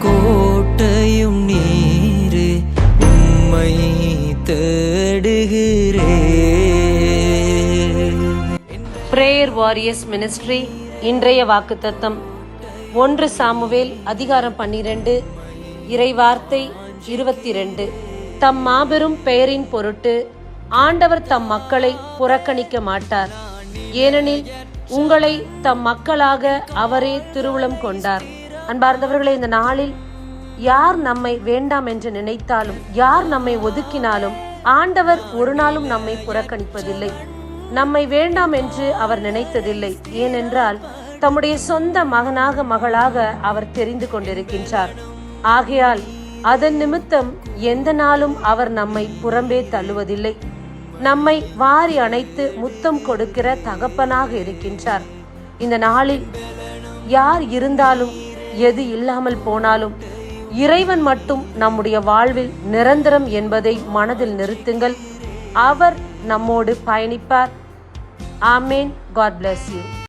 கோட்டையும் நீரே, உம்மை தேடுகிறேன். பிரேயர் வாரியர்ஸ் மினிஸ்ட்ரி இன்றைய வாக்குத்தத்தம் 1 சாமுவேல் அதிகாரம் 12 இறைவார்த்தை 22. தம் மாபெரும் பெயரின் பொருட்டு ஆண்டவர் தம் மக்களை புறக்கணிக்க மாட்டார். ஏனெனில் உங்களை தம் மக்களாக அவரே திருவுளம் கொண்டார். அன்பார்ந்தவர்களே, இந்த நாளில் யார் நம்மை வேண்டாம் என்று நினைத்தாலும், யார் நம்மை ஒதுக்கினாலும் ஆண்டவர் ஒரு நாளும் நம்மை புறக்கணிப்பதில்லை. நம்மை வேண்டாம் என்று அவர் நினைத்ததில்லை. ஏனென்றால் தம்முடைய சொந்த மகனாக மகளாக அவர் தெரிந்து கொண்டிருக்கின்றார். ஆகையால் அதன் நிமித்தம் எந்த நாளும் அவர் நம்மை புறம்பே தள்ளுவதில்லை. நம்மை வாரி அணைத்து முத்தம் கொடுக்கிற தகப்பனாக இருக்கின்றார். இந்த நாளில் யார் இருந்தாலும், எது இல்லாமல் போனாலும், இறைவன் மட்டும் நம்முடைய வாழ்வில் நிரந்தரம் என்பதை மனதில் நிறுத்துங்கள். அவர் நம்மோடு பயணிப்பார். ஆமேன். God bless you.